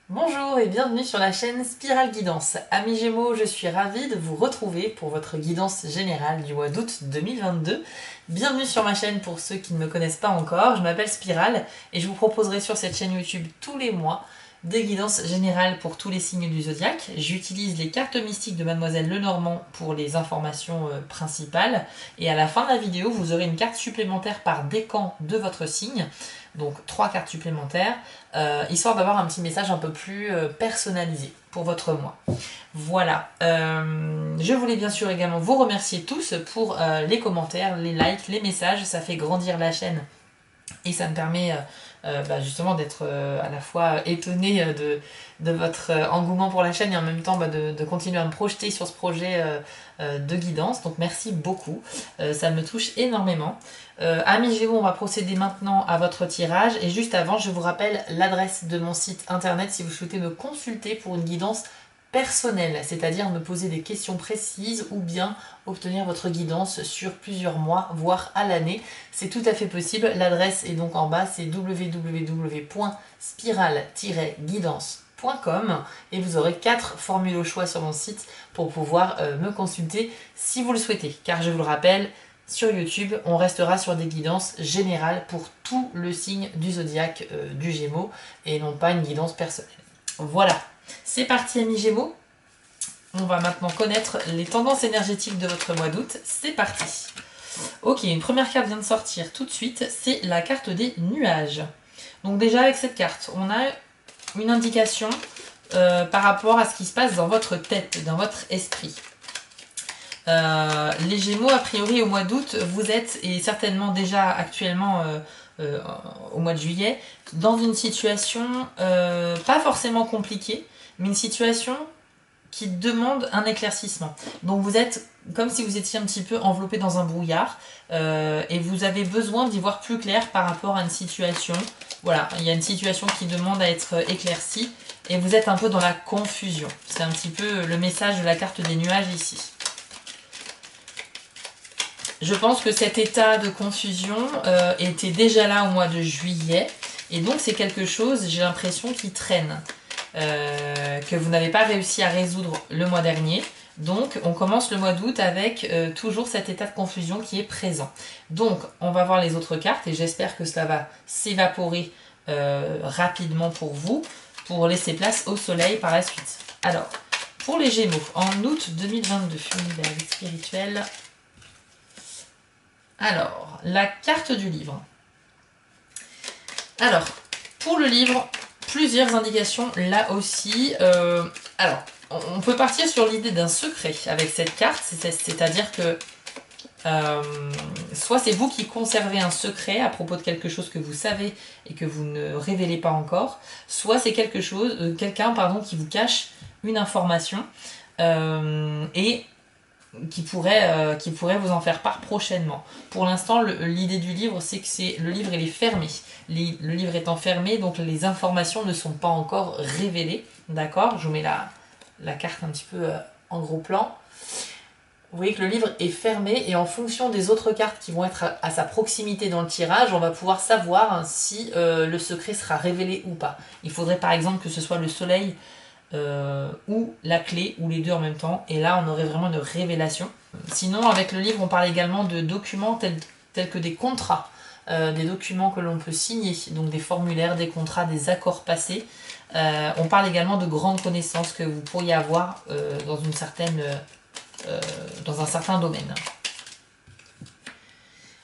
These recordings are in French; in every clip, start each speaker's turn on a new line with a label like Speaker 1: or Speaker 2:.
Speaker 1: Bonjour et bienvenue sur la chaîne Spirale Guidance. Amis Gémeaux, je suis ravie de vous retrouver pour votre guidance générale du mois d'août 2022. Bienvenue sur ma chaîne pour ceux qui ne me connaissent pas encore. Je m'appelle Spirale et je vous proposerai sur cette chaîne YouTube tous les mois des guidances générales pour tous les signes du zodiaque. J'utilise les cartes mystiques de Mademoiselle Lenormand pour les informations principales. Et à la fin de la vidéo, vous aurez une carte supplémentaire par décan de votre signe. Donc 3 cartes supplémentaires, histoire d'avoir un petit message un peu plus personnalisé pour votre mois. Voilà, je voulais bien sûr également vous remercier tous pour les commentaires, les likes, les messages, ça fait grandir la chaîne et ça me permet justement d'être à la fois étonnée de votre engouement pour la chaîne et en même temps de continuer à me projeter sur ce projet de guidance. Donc merci beaucoup, ça me touche énormément. Amis Gémeaux, on va procéder maintenant à votre tirage et juste avant, je vous rappelle l'adresse de mon site internet si vous souhaitez me consulter pour une guidance personnelle, c'est-à-dire me poser des questions précises ou bien obtenir votre guidance sur plusieurs mois, voire à l'année. C'est tout à fait possible. L'adresse est donc en bas, c'est www.spiral-guidance.com et vous aurez 4 formules au choix sur mon site pour pouvoir me consulter si vous le souhaitez. Car je vous le rappelle, sur YouTube, on restera sur des guidances générales pour tout le signe du zodiaque du Gémeaux et non pas une guidance personnelle. Voilà, c'est parti amis Gémeaux. On va maintenant connaître les tendances énergétiques de votre mois d'août. C'est parti. Ok, une première carte vient de sortir tout de suite, c'est la carte des nuages. Donc déjà avec cette carte, on a une indication par rapport à ce qui se passe dans votre tête, dans votre esprit. Les Gémeaux, a priori au mois d'août, vous êtes, et certainement déjà actuellement au mois de juillet, dans une situation pas forcément compliquée, mais une situation qui demande un éclaircissement. Donc vous êtes comme si vous étiez un petit peu enveloppé dans un brouillard et vous avez besoin d'y voir plus clair par rapport à une situation. Voilà, il y a une situation qui demande à être éclaircie et vous êtes un peu dans la confusion. C'est un petit peu le message de la carte des nuages ici. Je pense que cet état de confusion était déjà là au mois de juillet et donc c'est quelque chose, j'ai l'impression, qui traîne. Que vous n'avez pas réussi à résoudre le mois dernier. Donc on commence le mois d'août avec toujours cet état de confusion qui est présent. Donc on va voir les autres cartes et j'espère que cela va s'évaporer rapidement pour vous, pour laisser place au soleil par la suite. Alors, pour les Gémeaux, en août 2022, univers spirituel. Alors, la carte du livre. Alors, pour le livre, plusieurs indications là aussi. Alors, on peut partir sur l'idée d'un secret avec cette carte, c'est-à-dire que soit c'est vous qui conservez un secret à propos de quelque chose que vous savez et que vous ne révélez pas encore, soit c'est quelqu'un qui vous cache une information et qui pourrait vous en faire part prochainement. Pour l'instant, l'idée du livre, c'est que le livre il est fermé. Le livre étant fermé, donc les informations ne sont pas encore révélées. D'accord? Je vous mets la carte un petit peu en gros plan. Vous voyez que le livre est fermé et en fonction des autres cartes qui vont être à sa proximité dans le tirage, on va pouvoir savoir si le secret sera révélé ou pas. Il faudrait par exemple que ce soit le soleil ou la clé, ou les deux en même temps, et là on aurait vraiment une révélation. Sinon avec le livre on parle également de documents tels que des contrats, des documents que l'on peut signer, donc des formulaires, des contrats, des accords passés. On parle également de grandes connaissances que vous pourriez avoir dans un certain domaine.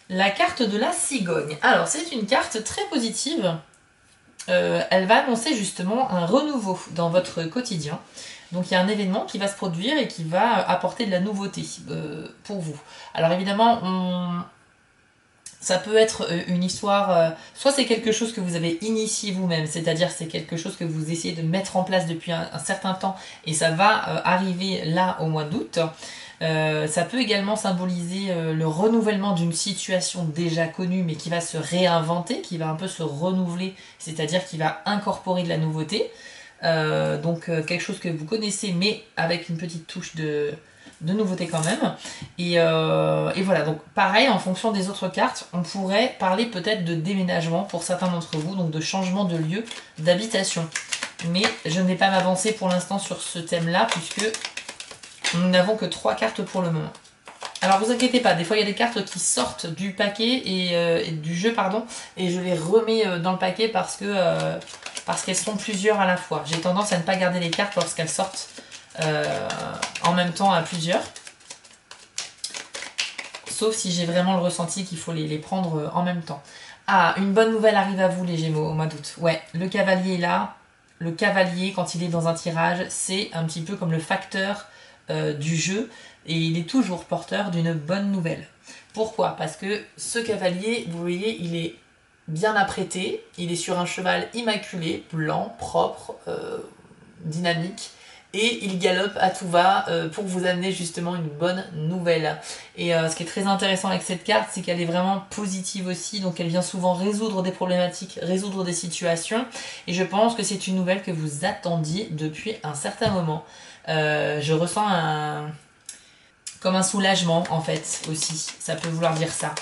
Speaker 1: La carte de la cigogne. Alors c'est une carte très positive. Elle va annoncer justement un renouveau dans votre quotidien. Donc il y a un événement qui va se produire et qui va apporter de la nouveauté pour vous. Alors évidemment, ça peut être une histoire, soit c'est quelque chose que vous avez initié vous-même, c'est-à-dire c'est quelque chose que vous essayez de mettre en place depuis un certain temps et ça va arriver là au mois d'août. Ça peut également symboliser le renouvellement d'une situation déjà connue mais qui va se réinventer, qui va un peu se renouveler, c'est-à-dire qui va incorporer de la nouveauté. Donc quelque chose que vous connaissez mais avec une petite touche de nouveauté quand même. Et voilà, donc pareil, en fonction des autres cartes, on pourrait parler peut-être de déménagement pour certains d'entre vous, donc de changement de lieu d'habitation. Mais je ne vais pas m'avancer pour l'instant sur ce thème-là, puisque nous n'avons que 3 cartes pour le moment. Alors vous inquiétez pas, des fois il y a des cartes qui sortent du paquet et du jeu, pardon, et je les remets dans le paquet parce qu'elles sont plusieurs à la fois. J'ai tendance à ne pas garder les cartes lorsqu'elles sortent en même temps à plusieurs. Sauf si j'ai vraiment le ressenti qu'il faut les prendre en même temps. Ah, une bonne nouvelle arrive à vous les Gémeaux au mois d'août. Ouais, le cavalier est là. Le cavalier, quand il est dans un tirage, c'est un petit peu comme le facteur du jeu. Et il est toujours porteur d'une bonne nouvelle. Pourquoi? Parce que ce cavalier, vous voyez, il est bien apprêté. Il est sur un cheval immaculé, blanc, propre, dynamique. Et il galope à tout va pour vous amener justement une bonne nouvelle. Et ce qui est très intéressant avec cette carte, c'est qu'elle est vraiment positive aussi, donc elle vient souvent résoudre des problématiques, résoudre des situations. Et je pense que c'est une nouvelle que vous attendiez depuis un certain moment. Je ressens comme un soulagement en fait aussi, ça peut vouloir dire ça.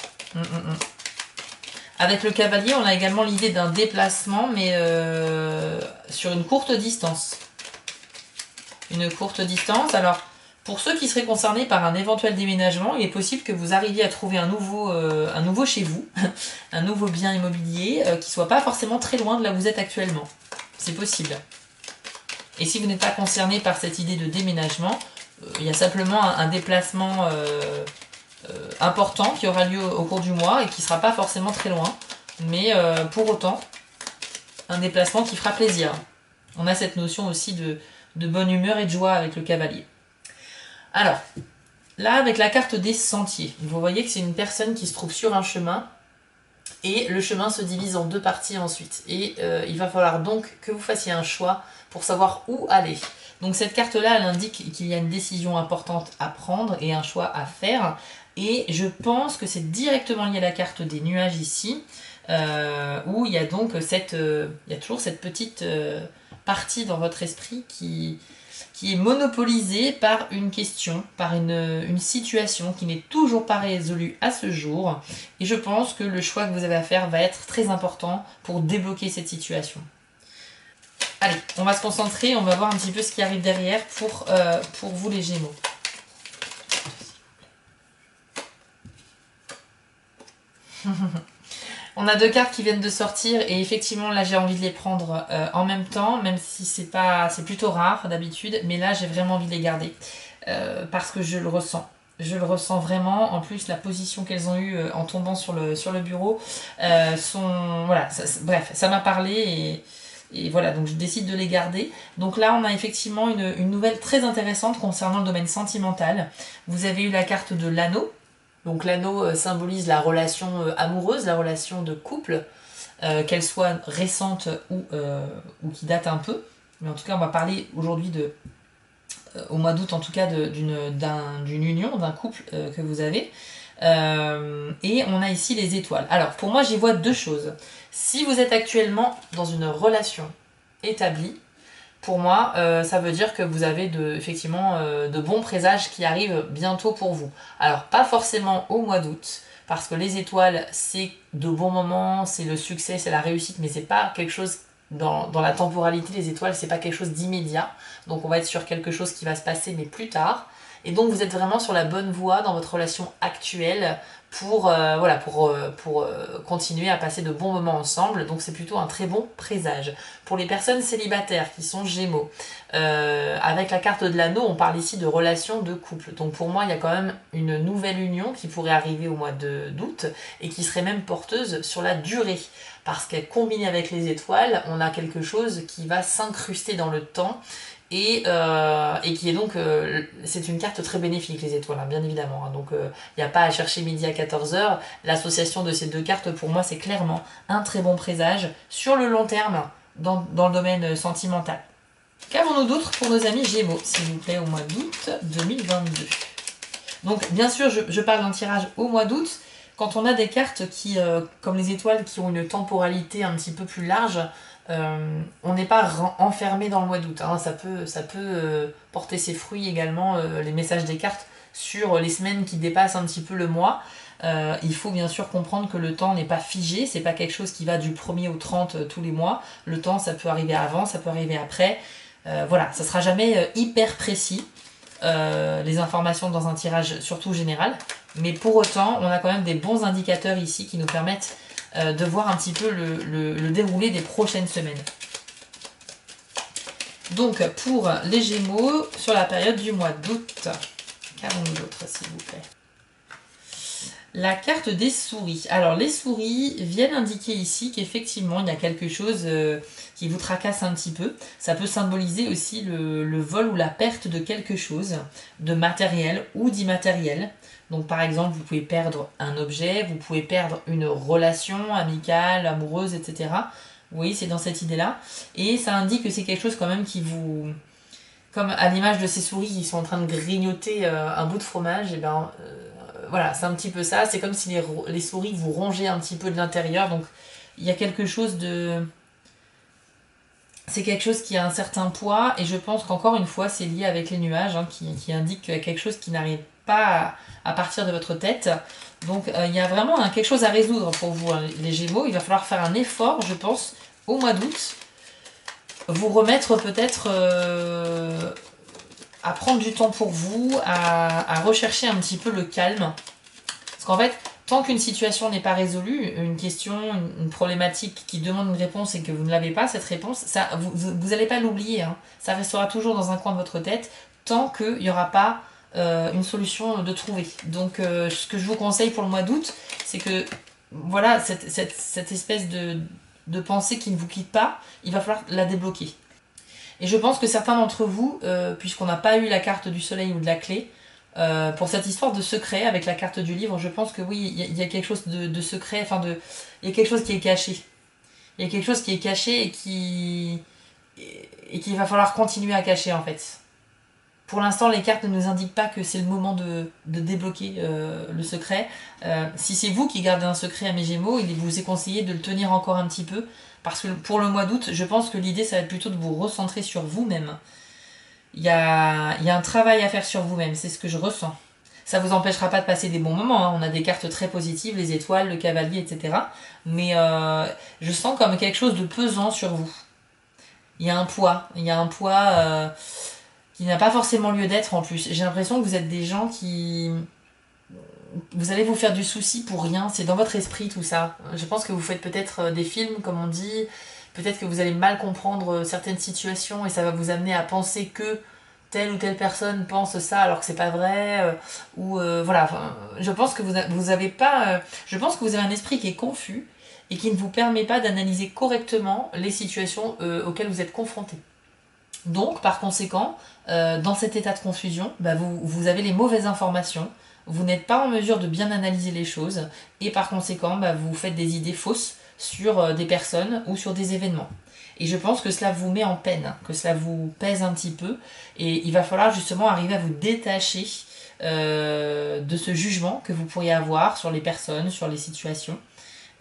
Speaker 1: Avec le cavalier, on a également l'idée d'un déplacement, mais sur une courte distance. Une courte distance. Alors, pour ceux qui seraient concernés par un éventuel déménagement, il est possible que vous arriviez à trouver un nouveau chez vous, un nouveau bien immobilier qui soit pas forcément très loin de là où vous êtes actuellement. C'est possible. Et si vous n'êtes pas concerné par cette idée de déménagement, il y a simplement un déplacement important qui aura lieu au cours du mois et qui ne sera pas forcément très loin. Mais pour autant, un déplacement qui fera plaisir. On a cette notion aussi de bonne humeur et de joie avec le cavalier. Alors, là avec la carte des sentiers, vous voyez que c'est une personne qui se trouve sur un chemin et le chemin se divise en 2 parties ensuite. Et il va falloir donc que vous fassiez un choix pour savoir où aller. Donc cette carte-là, elle indique qu'il y a une décision importante à prendre et un choix à faire. Et je pense que c'est directement lié à la carte des nuages ici, où il y a donc il y a toujours cette petite partie dans votre esprit qui est monopolisée par une question, par une situation qui n'est toujours pas résolue à ce jour. Et je pense que le choix que vous avez à faire va être très important pour débloquer cette situation. Allez, on va se concentrer, on va voir un petit peu ce qui arrive derrière pour vous les Gémeaux. On a 2 cartes qui viennent de sortir et effectivement là j'ai envie de les prendre en même temps, même si c'est plutôt rare d'habitude, mais là j'ai vraiment envie de les garder parce que je le ressens. Je le ressens vraiment. En plus, la position qu'elles ont eue en tombant sur le bureau voilà, bref, ça m'a parlé et voilà, donc je décide de les garder. Donc là, on a effectivement une nouvelle très intéressante concernant le domaine sentimental. Vous avez eu la carte de l'anneau. Donc l'anneau symbolise la relation amoureuse, la relation de couple, qu'elle soit récente ou qui date un peu. Mais en tout cas, on va parler aujourd'hui au mois d'août, en tout cas, d'une union, d'un couple que vous avez. Et on a ici les étoiles. Alors, pour moi, j'y vois 2 choses. Si vous êtes actuellement dans une relation établie, pour moi, ça veut dire que vous avez effectivement de bons présages qui arrivent bientôt pour vous. Alors, pas forcément au mois d'août, parce que les étoiles, c'est de bons moments, c'est le succès, c'est la réussite, mais c'est pas quelque chose, dans la temporalité, les étoiles, c'est pas quelque chose d'immédiat. Donc, on va être sur quelque chose qui va se passer, mais plus tard. Et donc, vous êtes vraiment sur la bonne voie dans votre relation actuelle pour continuer à passer de bons moments ensemble. Donc c'est plutôt un très bon présage. Pour les personnes célibataires qui sont Gémeaux, avec la carte de l'anneau, on parle ici de relation de couple. Donc pour moi, il y a quand même une nouvelle union qui pourrait arriver au mois d'août et qui serait même porteuse sur la durée. Parce qu'elle combinée avec les étoiles, on a quelque chose qui va s'incruster dans le temps et qui est donc, c'est une carte très bénéfique les étoiles, hein, bien évidemment, hein, donc il n'y a pas à chercher midi à 14h, l'association de ces 2 cartes pour moi c'est clairement un très bon présage sur le long terme dans le domaine sentimental. Qu'avons-nous d'autre pour nos amis Gémeaux, s'il vous plaît, au mois d'août 2022? Donc bien sûr je parle d'un tirage au mois d'août, quand on a des cartes qui, comme les étoiles, qui ont une temporalité un petit peu plus large, on n'est pas enfermé dans le mois d'août, hein. Ça peut porter ses fruits également, les messages des cartes, sur les semaines qui dépassent un petit peu le mois. Il faut bien sûr comprendre que le temps n'est pas figé, c'est pas quelque chose qui va du 1er au 30 tous les mois. Le temps, ça peut arriver avant, ça peut arriver après. Voilà, ça sera jamais hyper précis, les informations dans un tirage surtout général. Mais pour autant, on a quand même des bons indicateurs ici qui nous permettent de voir un petit peu le déroulé des prochaines semaines. Donc pour les Gémeaux, sur la période du mois d'août, qu'avons-nous d'autre s'il vous plaît? La carte des souris. Alors les souris viennent indiquer ici qu'effectivement il y a quelque chose qui vous tracasse un petit peu. Ça peut symboliser aussi le vol ou la perte de quelque chose, de matériel ou d'immatériel. Donc par exemple vous pouvez perdre un objet, vous pouvez perdre une relation amicale, amoureuse, etc. Oui, c'est dans cette idée-là. Et ça indique que c'est quelque chose quand même qui vous... Comme à l'image de ces souris qui sont en train de grignoter un bout de fromage, et ben... voilà, c'est un petit peu ça. C'est comme si les souris vous rongeaient un petit peu de l'intérieur. Donc, il y a quelque chose de... C'est quelque chose qui a un certain poids. Et je pense qu'encore une fois, c'est lié avec les nuages, hein, qui indiquent qu'il y a quelque chose qui n'arrive pas à partir de votre tête. Donc, il y a vraiment quelque chose à résoudre pour vous, hein, les Gémeaux. Il va falloir faire un effort, je pense, au mois d'août. Vous remettre peut-être... à prendre du temps pour vous, à rechercher un petit peu le calme. Parce qu'en fait, tant qu'une situation n'est pas résolue, une question, une problématique qui demande une réponse et que vous ne l'avez pas, cette réponse, ça, vous n'allez pas l'oublier. Hein. Ça restera toujours dans un coin de votre tête tant qu'il n'y aura pas une solution de trouver. Donc ce que je vous conseille pour le mois d'août, c'est que voilà, cette espèce de pensée qui ne vous quitte pas, il va falloir la débloquer. Et je pense que certains d'entre vous, puisqu'on n'a pas eu la carte du soleil ou de la clé, pour cette histoire de secret avec la carte du livre, je pense que oui, il y a quelque chose de secret, il y a quelque chose qui est caché. Il y a quelque chose qui est caché et qu'il va falloir continuer à cacher en fait. Pour l'instant, les cartes ne nous indiquent pas que c'est le moment de débloquer le secret. Si c'est vous qui gardez un secret à mes Gémeaux, il vous est conseillé de le tenir encore un petit peu. Parce que pour le mois d'août, je pense que l'idée, ça va être plutôt de vous recentrer sur vous-même. Il y a un travail à faire sur vous-même, c'est ce que je ressens. Ça ne vous empêchera pas de passer des bons moments. Hein. On a des cartes très positives, les étoiles, le cavalier, etc. Mais je sens comme quelque chose de pesant sur vous. Il y a un poids. Il y a un poids qui n'a pas forcément lieu d'être en plus. J'ai l'impression que vous êtes des gens qui... Vous allez vous faire du souci pour rien, c'est dans votre esprit tout ça. Je pense que vous faites peut-être des films, comme on dit, peut-être que vous allez mal comprendre certaines situations et ça va vous amener à penser que telle ou telle personne pense ça alors que c'est pas vrai, voilà. Enfin, je pense que vous avez pas... je pense que vous avez un esprit qui est confus et qui ne vous permet pas d'analyser correctement les situations auxquelles vous êtes confrontés. Donc, par conséquent, dans cet état de confusion, vous avez les mauvaises informations, vous n'êtes pas en mesure de bien analyser les choses, et par conséquent, vous faites des idées fausses sur des personnes ou sur des événements. Et je pense que cela vous met en peine, que cela vous pèse un petit peu, et il va falloir justement arriver à vous détacher de ce jugement que vous pourriez avoir sur les personnes, sur les situations,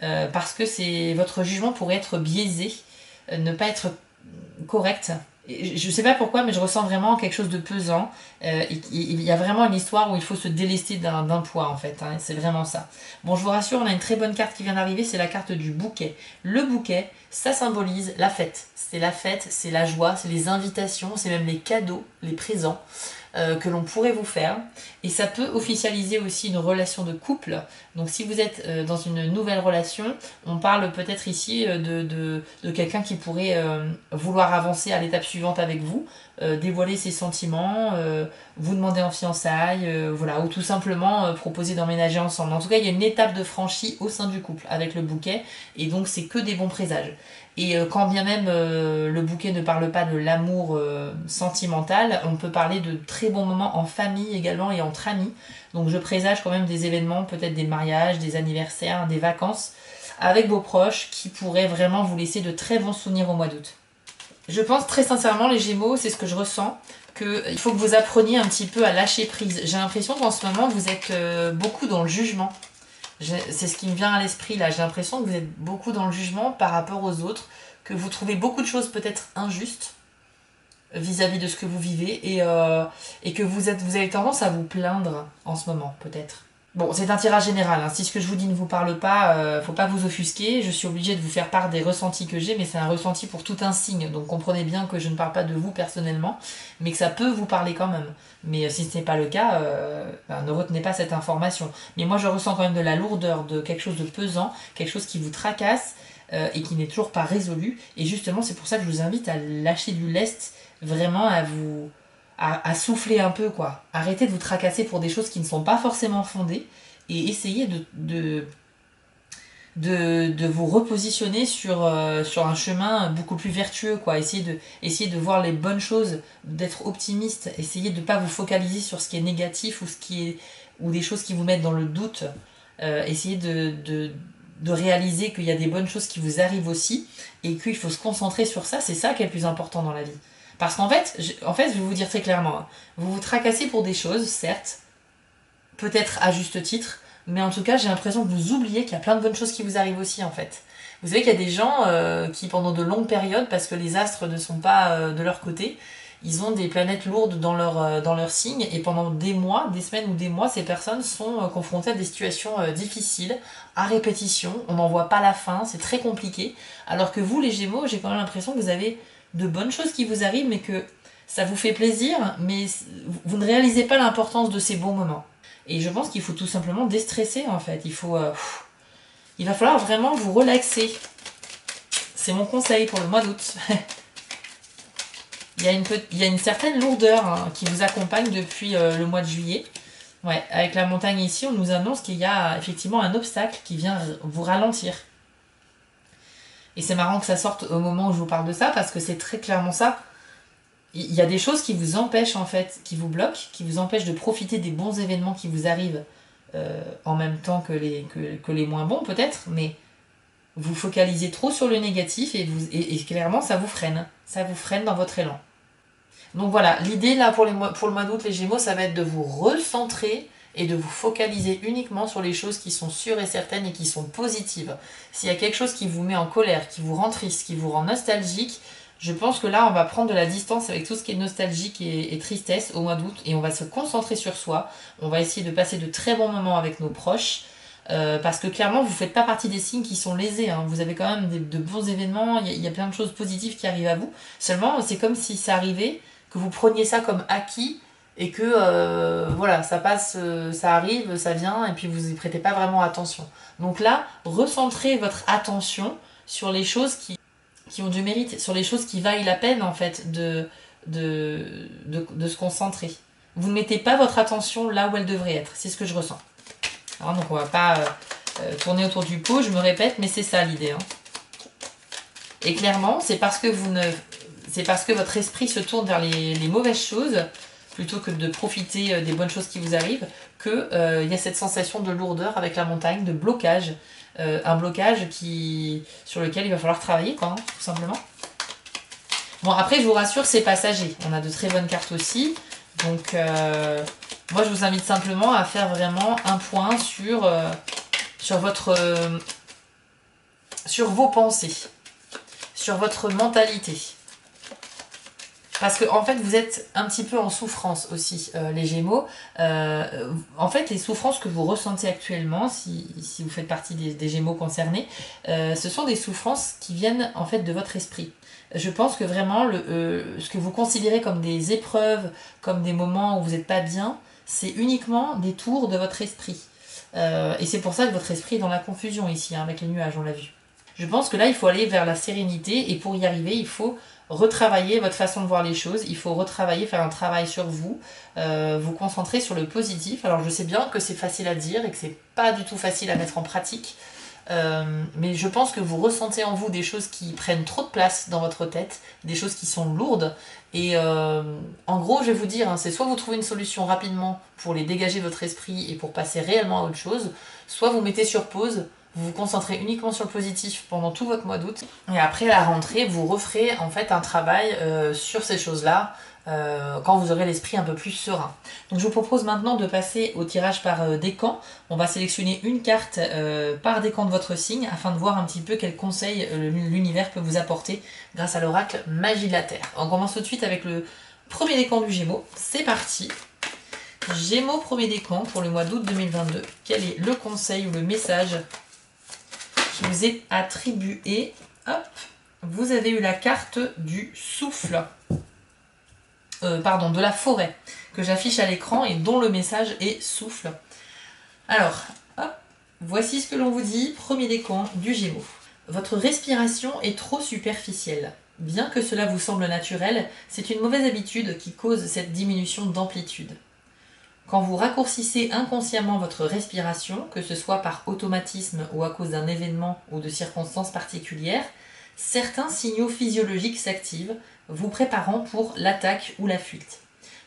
Speaker 1: parce que votre jugement pourrait être biaisé, ne pas être correct. Je ne sais pas pourquoi, mais je ressens vraiment quelque chose de pesant. Il y a vraiment une histoire où il faut se délester d'un poids, en fait. Hein, c'est vraiment ça. Bon, je vous rassure, on a une très bonne carte qui vient d'arriver, c'est la carte du bouquet. Le bouquet, ça symbolise la fête. C'est la fête, c'est la joie, c'est les invitations, c'est même les cadeaux, les présents que l'on pourrait vous faire. Et ça peut officialiser aussi une relation de couple. Donc si vous êtes dans une nouvelle relation, on parle peut-être ici de quelqu'un qui pourrait vouloir avancer à l'étape suivante avec vous, dévoiler ses sentiments, vous demander en fiançailles, voilà, ou tout simplement proposer d'emménager ensemble. En tout cas, il y a une étape de franchie au sein du couple avec le bouquet, et donc c'est que des bons présages. Et quand bien même le bouquet ne parle pas de l'amour sentimental, on peut parler de très bons moments en famille également et entre amis. Donc je présage quand même des événements, peut-être des mariages, des anniversaires, des vacances, avec vos proches qui pourraient vraiment vous laisser de très bons souvenirs au mois d'août. Je pense très sincèrement, les Gémeaux, c'est ce que je ressens, qu'il faut que vous appreniez un petit peu à lâcher prise. J'ai l'impression qu'en ce moment, vous êtes beaucoup dans le jugement. C'est ce qui me vient à l'esprit là, j'ai l'impression que vous êtes beaucoup dans le jugement par rapport aux autres, que vous trouvez beaucoup de choses peut-être injustes vis-à-vis de ce que vous vivez et que vous avez tendance à vous plaindre en ce moment peut-être. Bon, c'est un tirage général, hein. Si ce que je vous dis ne vous parle pas, faut pas vous offusquer. Je suis obligée de vous faire part des ressentis que j'ai, mais c'est un ressenti pour tout un signe. Donc comprenez bien que je ne parle pas de vous personnellement, mais que ça peut vous parler quand même. Mais si ce n'est pas le cas, ne retenez pas cette information. Mais moi, je ressens quand même de la lourdeur, de quelque chose de pesant, quelque chose qui vous tracasse et qui n'est toujours pas résolu. Et justement, c'est pour ça que je vous invite à lâcher du lest, vraiment à souffler un peu, quoi. Arrêtez de vous tracasser pour des choses qui ne sont pas forcément fondées et essayez de vous repositionner sur un chemin beaucoup plus vertueux, quoi. Essayez de voir les bonnes choses, d'être optimiste, essayez de ne pas vous focaliser sur ce qui est négatif ou des choses qui vous mettent dans le doute. Essayez de réaliser qu'il y a des bonnes choses qui vous arrivent aussi et qu'il faut se concentrer sur ça, c'est ça qui est le plus important dans la vie. Parce qu'en fait, je vais vous dire très clairement, hein, vous vous tracassez pour des choses, certes, peut-être à juste titre, mais en tout cas, j'ai l'impression que vous oubliez qu'il y a plein de bonnes choses qui vous arrivent aussi, en fait. Vous savez qu'il y a des gens qui, pendant de longues périodes, parce que les astres ne sont pas de leur côté, ils ont des planètes lourdes dans leur signe, et pendant des mois, des semaines ou des mois, ces personnes sont confrontées à des situations difficiles, à répétition, on n'en voit pas la fin, c'est très compliqué. Alors que vous, les Gémeaux, j'ai quand même l'impression que vous avez de bonnes choses qui vous arrivent, mais que ça vous fait plaisir, mais vous ne réalisez pas l'importance de ces bons moments. Et je pense qu'il faut tout simplement déstresser, en fait. Il va falloir vraiment vous relaxer. C'est mon conseil pour le mois d'août. Il y a une certaine lourdeur, hein, qui vous accompagne depuis le mois de juillet. Ouais, avec la montagne ici, on nous annonce qu'il y a effectivement un obstacle qui vient vous ralentir. Et c'est marrant que ça sorte au moment où je vous parle de ça, parce que c'est très clairement ça. Il y a des choses qui vous empêchent, en fait, qui vous bloquent, qui vous empêchent de profiter des bons événements qui vous arrivent en même temps que les moins bons, peut-être, mais vous focalisez trop sur le négatif et clairement, ça vous freine. Ça vous freine dans votre élan. Donc voilà, l'idée là pour le mois d'août, les Gémeaux, ça va être de vous recentrer et de vous focaliser uniquement sur les choses qui sont sûres et certaines et qui sont positives. S'il y a quelque chose qui vous met en colère, qui vous rend triste, qui vous rend nostalgique, je pense que là, on va prendre de la distance avec tout ce qui est nostalgique et tristesse au mois d'août et on va se concentrer sur soi. On va essayer de passer de très bons moments avec nos proches. Parce que clairement, vous ne faites pas partie des signes qui sont lésés, hein. Vous avez quand même de bons événements, il y a plein de choses positives qui arrivent à vous. Seulement, c'est comme si ça arrivait, que vous preniez ça comme acquis et que voilà, ça passe, ça arrive, ça vient et puis vous y prêtez pas vraiment attention. Donc là, recentrez votre attention sur les choses qui ont du mérite, sur les choses qui vaillent la peine en fait de se concentrer. Vous ne mettez pas votre attention là où elle devrait être, c'est ce que je ressens. Alors, donc on va pas tourner autour du pot, je me répète, mais c'est ça l'idée, hein. Et clairement, c'est parce que votre esprit se tourne vers les mauvaises choses, plutôt que de profiter des bonnes choses qui vous arrivent, qu'il y a cette sensation de lourdeur avec la montagne, de blocage. Un blocage sur lequel il va falloir travailler, quoi, hein, tout simplement. Bon, après, je vous rassure, c'est passager. On a de très bonnes cartes aussi. Donc, moi, je vous invite simplement à faire vraiment un point sur vos pensées, sur votre mentalité. Parce que en fait, vous êtes un petit peu en souffrance aussi, les Gémeaux. En fait, les souffrances que vous ressentez actuellement, si vous faites partie des Gémeaux concernés, ce sont des souffrances qui viennent en fait de votre esprit. Je pense que vraiment, ce que vous considérez comme des épreuves, comme des moments où vous n'êtes pas bien, c'est uniquement des tours de votre esprit. Et c'est pour ça que votre esprit est dans la confusion ici, hein, avec les nuages, on l'a vu. Je pense que là, il faut aller vers la sérénité et pour y arriver, il faut retravailler votre façon de voir les choses, il faut retravailler, faire un travail sur vous, vous concentrer sur le positif. Alors je sais bien que c'est facile à dire et que c'est pas du tout facile à mettre en pratique, mais je pense que vous ressentez en vous des choses qui prennent trop de place dans votre tête, des choses qui sont lourdes, et en gros je vais vous dire, hein, c'est soit vous trouvez une solution rapidement pour les dégager de votre esprit et pour passer réellement à autre chose, soit vous mettez sur pause, vous vous concentrez uniquement sur le positif pendant tout votre mois d'août. Et après, à la rentrée, vous referez en fait un travail sur ces choses-là quand vous aurez l'esprit un peu plus serein. Donc je vous propose maintenant de passer au tirage par décan. On va sélectionner une carte par décan de votre signe afin de voir un petit peu quels conseils l'univers peut vous apporter grâce à l'oracle Magie de la Terre. On commence tout de suite avec le premier décan du Gémeaux. C'est parti. Gémeaux, premier décan pour le mois d'août 2022. Quel est le conseil ou le message qui vous est attribué? Hop, vous avez eu la carte du souffle. Pardon, de la forêt, que j'affiche à l'écran et dont le message est souffle. Alors, hop, voici ce que l'on vous dit, premier décan du Gémeaux. Votre respiration est trop superficielle. Bien que cela vous semble naturel, c'est une mauvaise habitude qui cause cette diminution d'amplitude. Quand vous raccourcissez inconsciemment votre respiration, que ce soit par automatisme ou à cause d'un événement ou de circonstances particulières, certains signaux physiologiques s'activent, vous préparant pour l'attaque ou la fuite.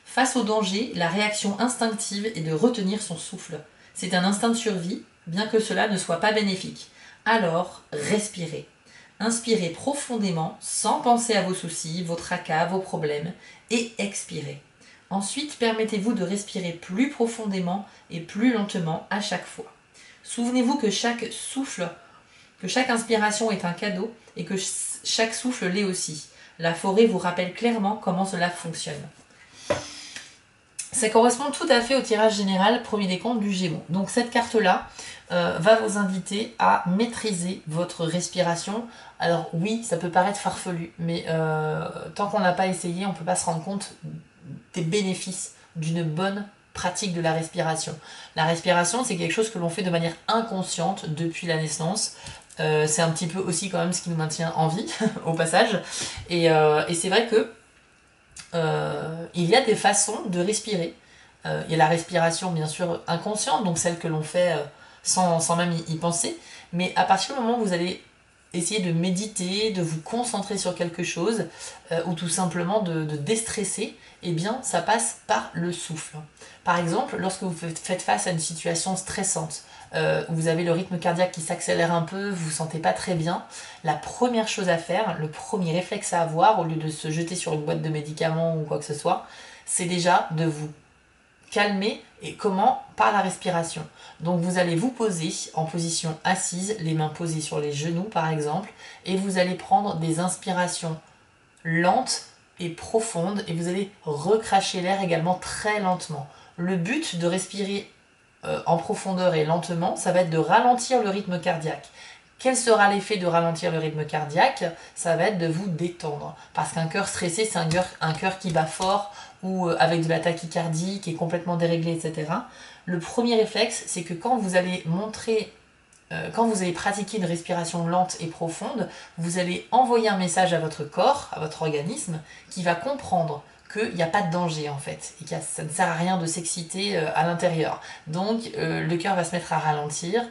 Speaker 1: Face au danger, la réaction instinctive est de retenir son souffle. C'est un instinct de survie, bien que cela ne soit pas bénéfique. Alors, respirez. Inspirez profondément, sans penser à vos soucis, vos tracas, vos problèmes, et expirez. Ensuite, permettez-vous de respirer plus profondément et plus lentement à chaque fois. Souvenez-vous que chaque souffle, que chaque inspiration est un cadeau et que chaque souffle l'est aussi. La forêt vous rappelle clairement comment cela fonctionne. Ça correspond tout à fait au tirage général premier décompte du Gémeaux. Donc cette carte-là va vous inviter à maîtriser votre respiration. Alors oui, ça peut paraître farfelu, mais tant qu'on n'a pas essayé, on ne peut pas se rendre compte des bénéfices d'une bonne pratique de la respiration. La respiration, c'est quelque chose que l'on fait de manière inconsciente depuis la naissance. C'est un petit peu aussi quand même ce qui nous maintient en vie, au passage. Et c'est vrai que il y a des façons de respirer. Il y a la respiration bien sûr inconsciente, donc celle que l'on fait sans même y penser. Mais à partir du moment où vous allez essayer de méditer, de vous concentrer sur quelque chose, ou tout simplement de déstresser, eh bien ça passe par le souffle. Par exemple, lorsque vous faites face à une situation stressante, où vous avez le rythme cardiaque qui s'accélère un peu, vous vous sentez pas très bien, la première chose à faire, le premier réflexe à avoir, au lieu de se jeter sur une boîte de médicaments ou quoi que ce soit, c'est déjà de vous calmer. Et comment? Par la respiration. Donc vous allez vous poser en position assise, les mains posées sur les genoux par exemple, et vous allez prendre des inspirations lentes et profondes, et vous allez recracher l'air également très lentement. Le but de respirer en profondeur et lentement, ça va être de ralentir le rythme cardiaque. Quel sera l'effet de ralentir le rythme cardiaque? Ça va être de vous détendre. Parce qu'un cœur stressé, c'est un cœur qui bat fort ou avec de la tachycardie, qui est complètement déréglé, etc. Le premier réflexe, c'est que quand vous allez quand vous allez pratiquer une respiration lente et profonde, vous allez envoyer un message à votre corps, à votre organisme, qui va comprendre qu'il n'y a pas de danger en fait, et que ça ne sert à rien de s'exciter à l'intérieur. Donc le cœur va se mettre à ralentir,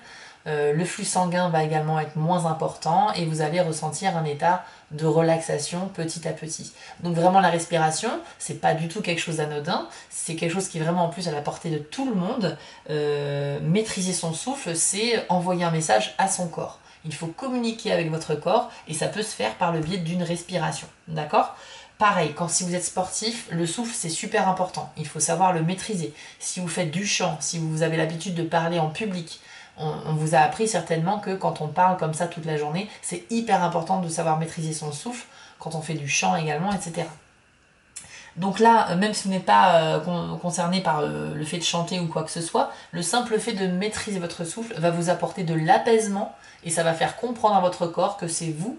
Speaker 1: le flux sanguin va également être moins important et vous allez ressentir un état de relaxation petit à petit. Donc vraiment la respiration, c'est pas du tout quelque chose d'anodin, c'est quelque chose qui est vraiment en plus à la portée de tout le monde. Maîtriser son souffle, c'est envoyer un message à son corps. Il faut communiquer avec votre corps et ça peut se faire par le biais d'une respiration. D'accord ? Pareil, si vous êtes sportif, le souffle c'est super important. Il faut savoir le maîtriser. Si vous faites du chant, si vous avez l'habitude de parler en public, on vous a appris certainement que quand on parle comme ça toute la journée, c'est hyper important de savoir maîtriser son souffle, quand on fait du chant également, etc. Donc là, même si vous n'êtes pas concerné par le fait de chanter ou quoi que ce soit, le simple fait de maîtriser votre souffle va vous apporter de l'apaisement et ça va faire comprendre à votre corps que c'est vous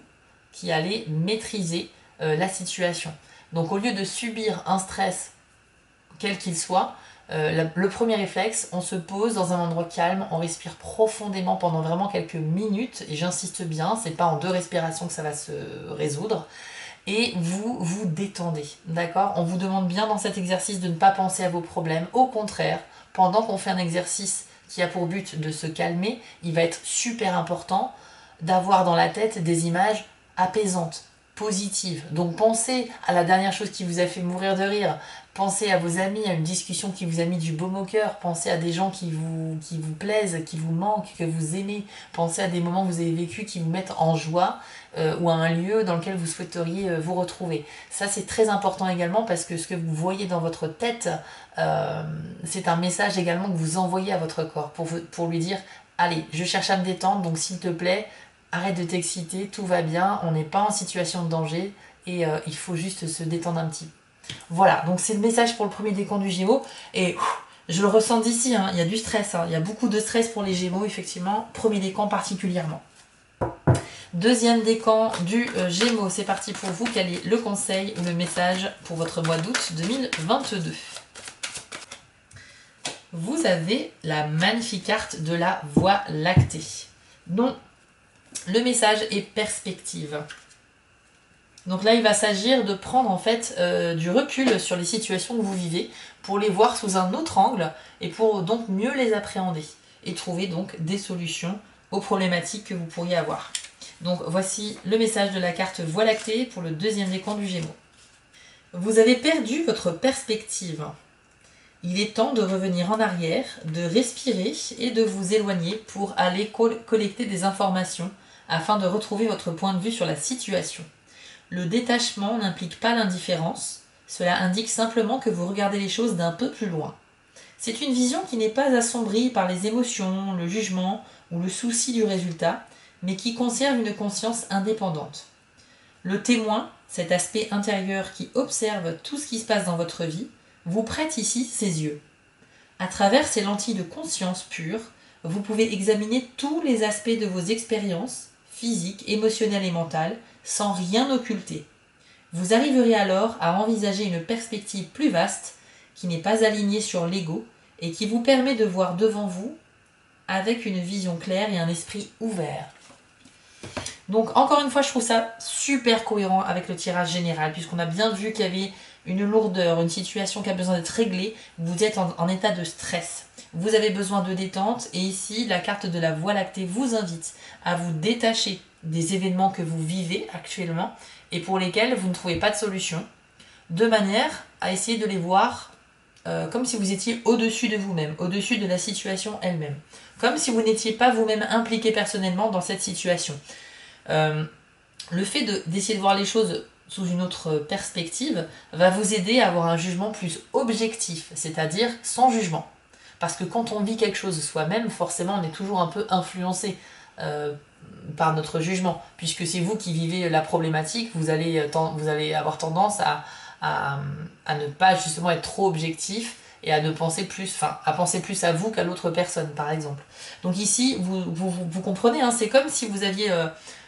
Speaker 1: qui allez maîtriser la situation. Donc au lieu de subir un stress quel qu'il soit, le premier réflexe, on se pose dans un endroit calme, on respire profondément pendant vraiment quelques minutes, et j'insiste bien, c'est pas en 2 respirations que ça va se résoudre, et vous vous détendez, d'accord? On vous demande bien dans cet exercice de ne pas penser à vos problèmes, au contraire, pendant qu'on fait un exercice qui a pour but de se calmer, il va être super important d'avoir dans la tête des images apaisantes, positives. Donc pensez à la dernière chose qui vous a fait mourir de rire, pensez à vos amis, à une discussion qui vous a mis du baume au cœur, pensez à des gens qui vous plaisent, qui vous manquent, que vous aimez, pensez à des moments que vous avez vécus qui vous mettent en joie, ou à un lieu dans lequel vous souhaiteriez vous retrouver. Ça c'est très important également parce que ce que vous voyez dans votre tête, c'est un message également que vous envoyez à votre corps pour lui dire « Allez, je cherche à me détendre, donc s'il te plaît, arrête de t'exciter, tout va bien, on n'est pas en situation de danger et il faut juste se détendre un petit peu. » Voilà, donc c'est le message pour le premier décan du Gémeaux. Et Je le ressens d'ici, hein, il y a du stress, hein, il y a beaucoup de stress pour les Gémeaux, effectivement, premier décan particulièrement. Deuxième décan du Gémeaux, c'est parti pour vous. Quel est le conseil ou le message pour votre mois d'août 2022? Vous avez la magnifique carte de la Voie lactée. Donc, le message est perspective. Donc là, il va s'agir de prendre en fait du recul sur les situations que vous vivez pour les voir sous un autre angle et pour donc mieux les appréhender et trouver donc des solutions aux problématiques que vous pourriez avoir. Donc voici le message de la carte Voie lactée pour le deuxième décan du Gémeaux. Vous avez perdu votre perspective. Il est temps de revenir en arrière, de respirer et de vous éloigner pour aller collecter des informations afin de retrouver votre point de vue sur la situation. Le détachement n'implique pas l'indifférence, cela indique simplement que vous regardez les choses d'un peu plus loin. C'est une vision qui n'est pas assombrie par les émotions, le jugement ou le souci du résultat, mais qui conserve une conscience indépendante. Le témoin, cet aspect intérieur qui observe tout ce qui se passe dans votre vie, vous prête ici ses yeux. À travers ces lentilles de conscience pure, vous pouvez examiner tous les aspects de vos expériences, physiques, émotionnelles et mentales, sans rien occulter. Vous arriverez alors à envisager une perspective plus vaste, qui n'est pas alignée sur l'ego, et qui vous permet de voir devant vous avec une vision claire et un esprit ouvert. Donc encore une fois, je trouve ça super cohérent avec le tirage général, puisqu'on a bien vu qu'il y avait une lourdeur, une situation qui a besoin d'être réglée. Vous êtes en état de stress. Vous avez besoin de détente, et ici, la carte de la Voie lactée vous invite à vous détacher des événements que vous vivez actuellement et pour lesquels vous ne trouvez pas de solution, de manière à essayer de les voir comme si vous étiez au-dessus de vous-même, au-dessus de la situation elle-même, comme si vous n'étiez pas vous-même impliqué personnellement dans cette situation. Le fait d'essayer de voir les choses sous une autre perspective va vous aider à avoir un jugement plus objectif, c'est-à-dire sans jugement. Parce que quand on vit quelque chose soi-même, forcément on est toujours un peu influencé par notre jugement, puisque c'est vous qui vivez la problématique, vous allez avoir tendance à ne pas justement être trop objectif et à penser plus à vous qu'à l'autre personne, par exemple. Donc ici, vous comprenez, hein, c'est comme si vous aviez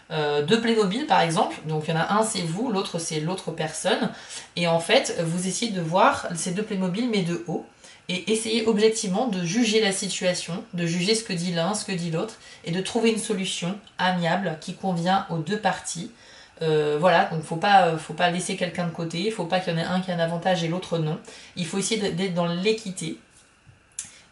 Speaker 1: deux Playmobil, par exemple. Donc il y en a un, c'est vous, l'autre, c'est l'autre personne. Et en fait, vous essayez de voir ces deux Playmobil, mais de haut. Et essayez objectivement de juger la situation, de juger ce que dit l'un, ce que dit l'autre, et de trouver une solution amiable qui convient aux deux parties. Voilà, donc faut pas laisser quelqu'un de côté, il faut pas qu'il y en ait un qui a un avantage et l'autre non. Il faut essayer d'être dans l'équité.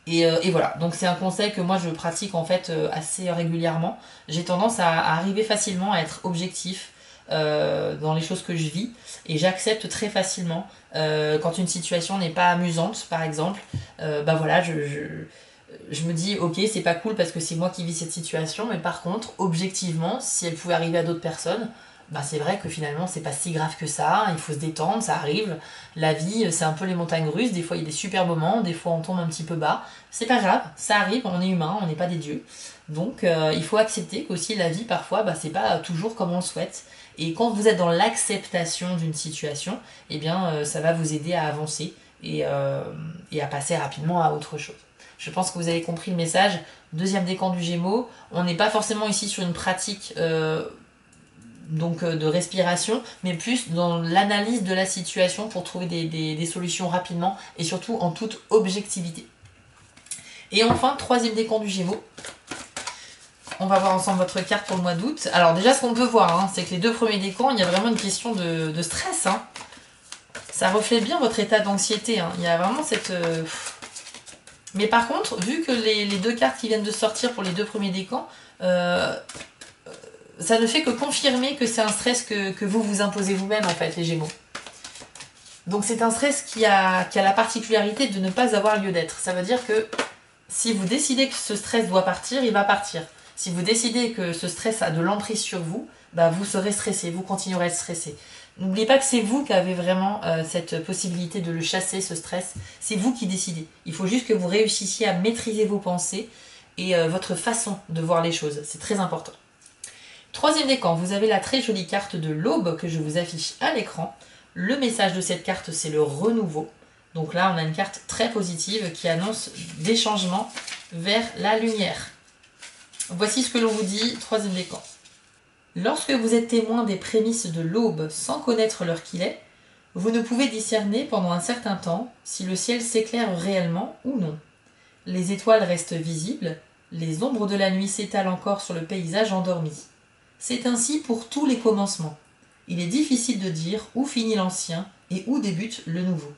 Speaker 1: Et voilà, donc c'est un conseil que moi je pratique en fait assez régulièrement. J'ai tendance à arriver facilement à être objectif dans les choses que je vis, et j'accepte très facilement quand une situation n'est pas amusante, par exemple. Bah voilà, je me dis ok, c'est pas cool parce que c'est moi qui vis cette situation, mais par contre, objectivement, si elle pouvait arriver à d'autres personnes, bah c'est vrai que finalement c'est pas si grave que ça, il faut se détendre, ça arrive. La vie, c'est un peu les montagnes russes, des fois il y a des super moments, des fois on tombe un petit peu bas. C'est pas grave, ça arrive, on est humain, on n'est pas des dieux. Donc il faut accepter qu'aussi la vie parfois, bah, c'est pas toujours comme on le souhaite. Et quand vous êtes dans l'acceptation d'une situation, eh bien ça va vous aider à avancer et à passer rapidement à autre chose. Je pense que vous avez compris le message. Deuxième décan du Gémeaux, on n'est pas forcément ici sur une pratique de respiration, mais plus dans l'analyse de la situation pour trouver des solutions rapidement et surtout en toute objectivité. Et enfin, troisième décan du Gémeaux. On va voir ensemble votre carte pour le mois d'août. Alors déjà, ce qu'on peut voir, hein, c'est que les deux premiers décans, il y a vraiment une question de stress. Hein. Ça reflète bien votre état d'anxiété. Hein. Il y a vraiment cette... Mais par contre, vu que les deux cartes qui viennent de sortir pour les deux premiers décans, ça ne fait que confirmer que c'est un stress que vous imposez vous-même, en fait, les Gémeaux. Donc c'est un stress qui a la particularité de ne pas avoir lieu d'être. Ça veut dire que si vous décidez que ce stress doit partir, il va partir. Si vous décidez que ce stress a de l'emprise sur vous, bah vous serez stressé, vous continuerez à être stressé. N'oubliez pas que c'est vous qui avez vraiment cette possibilité de le chasser, ce stress. C'est vous qui décidez. Il faut juste que vous réussissiez à maîtriser vos pensées et votre façon de voir les choses. C'est très important. Troisième décan, vous avez la très jolie carte de l'aube que je vous affiche à l'écran. Le message de cette carte, c'est le renouveau. Donc là, on a une carte très positive qui annonce des changements vers la lumière. Voici ce que l'on vous dit, troisième décan. Lorsque vous êtes témoin des prémices de l'aube sans connaître l'heure qu'il est, vous ne pouvez discerner pendant un certain temps si le ciel s'éclaire réellement ou non. Les étoiles restent visibles, les ombres de la nuit s'étalent encore sur le paysage endormi. C'est ainsi pour tous les commencements. Il est difficile de dire où finit l'ancien et où débute le nouveau.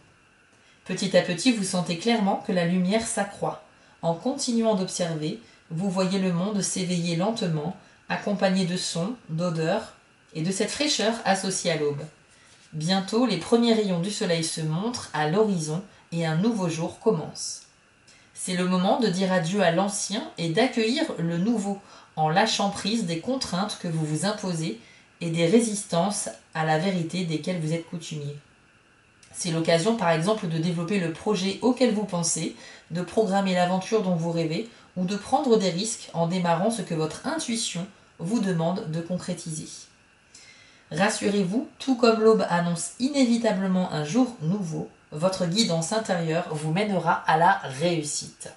Speaker 1: Petit à petit, vous sentez clairement que la lumière s'accroît. En continuant d'observer, vous voyez le monde s'éveiller lentement, accompagné de sons, d'odeurs et de cette fraîcheur associée à l'aube. Bientôt, les premiers rayons du soleil se montrent à l'horizon et un nouveau jour commence. C'est le moment de dire adieu à l'ancien et d'accueillir le nouveau, en lâchant prise des contraintes que vous vous imposez et des résistances à la vérité desquelles vous êtes coutumier. C'est l'occasion par exemple de développer le projet auquel vous pensez, de programmer l'aventure dont vous rêvez ou de prendre des risques en démarrant ce que votre intuition vous demande de concrétiser. Rassurez-vous, tout comme l'aube annonce inévitablement un jour nouveau, votre guidance intérieure vous mènera à la réussite.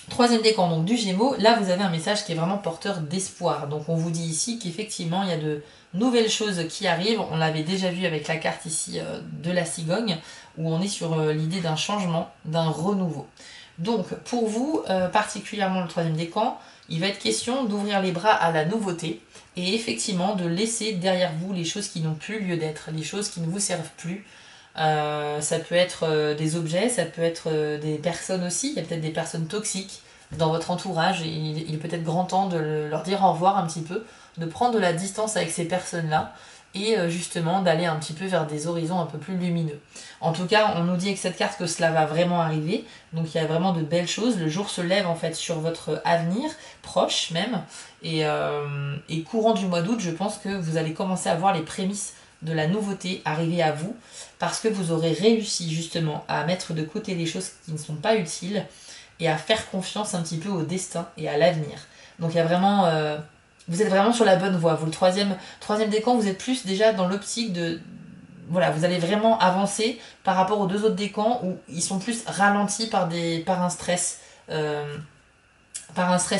Speaker 1: Troisième décan donc du Gémeaux, là vous avez un message qui est vraiment porteur d'espoir. Donc on vous dit ici qu'effectivement il y a de nouvelles choses qui arrivent. On l'avait déjà vu avec la carte ici de la cigogne, où on est sur l'idée d'un changement, d'un renouveau. Donc pour vous, particulièrement le troisième décan, il va être question d'ouvrir les bras à la nouveauté et effectivement de laisser derrière vous les choses qui n'ont plus lieu d'être, les choses qui ne vous servent plus. Ça peut être des objets, ça peut être des personnes aussi. Il y a peut-être des personnes toxiques dans votre entourage et il est peut-être grand temps de leur dire au revoir un petit peu, de prendre de la distance avec ces personnes-là et justement d'aller un petit peu vers des horizons un peu plus lumineux. En tout cas, on nous dit avec cette carte que cela va vraiment arriver, donc il y a vraiment de belles choses. Le jour se lève en fait sur votre avenir, proche même, et courant du mois d'août, je pense que vous allez commencer à voir les prémices de la nouveauté arriver à vous, parce que vous aurez réussi justement à mettre de côté les choses qui ne sont pas utiles et à faire confiance un petit peu au destin et à l'avenir. Donc il y a vraiment... vous êtes vraiment sur la bonne voie. Vous, le troisième décan, vous êtes plus déjà dans l'optique de... Voilà, vous allez vraiment avancer par rapport aux deux autres décans où ils sont plus ralentis par un stress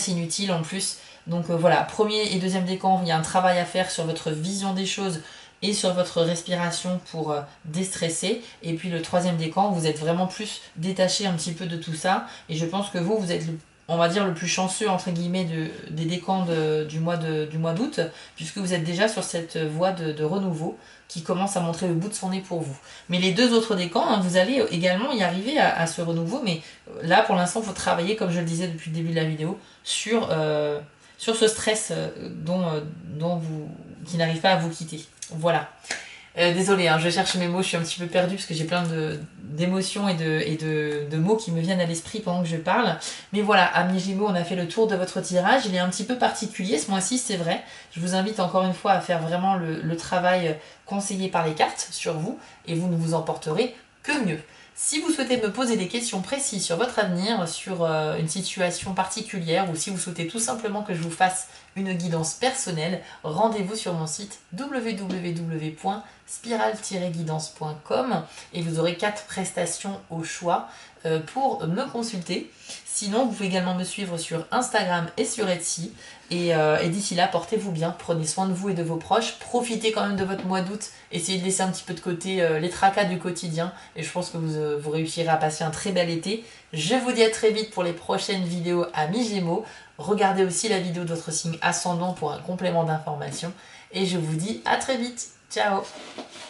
Speaker 1: inutile en plus. Donc voilà, premier et deuxième décan, il y a un travail à faire sur votre vision des choses et sur votre respiration pour déstresser. Et puis le troisième décan, vous êtes vraiment plus détaché un petit peu de tout ça. Et je pense que vous êtes, on va dire, le plus chanceux, entre guillemets, des décans du mois d'août, puisque vous êtes déjà sur cette voie de renouveau qui commence à montrer le bout de son nez pour vous. Mais les deux autres décans, hein, vous allez également y arriver à ce renouveau, mais là, pour l'instant, il faut travailler, comme je le disais depuis le début de la vidéo, sur ce stress qui n'arrive pas à vous quitter. Voilà. Désolée, hein, je cherche mes mots, je suis un petit peu perdue parce que j'ai plein d'émotions et de mots qui me viennent à l'esprit pendant que je parle. Mais voilà, amis Gémeaux, on a fait le tour de votre tirage. Il est un petit peu particulier ce mois-ci, c'est vrai. Je vous invite encore une fois à faire vraiment le travail conseillé par les cartes sur vous et vous ne vous en porterez que mieux. Si vous souhaitez me poser des questions précises sur votre avenir, sur une situation particulière, ou si vous souhaitez tout simplement que je vous fasse une guidance personnelle, rendez-vous sur mon site www.spiral-guidance.com et vous aurez 4 prestations au choix pour me consulter. Sinon, vous pouvez également me suivre sur Instagram et sur Etsy. Et d'ici là, portez-vous bien, prenez soin de vous et de vos proches, profitez quand même de votre mois d'août, essayez de laisser un petit peu de côté les tracas du quotidien et je pense que vous réussirez à passer un très bel été. Je vous dis à très vite pour les prochaines vidéos amis Gémeaux. Regardez aussi la vidéo d'autres signes ascendants pour un complément d'information et je vous dis à très vite. Ciao!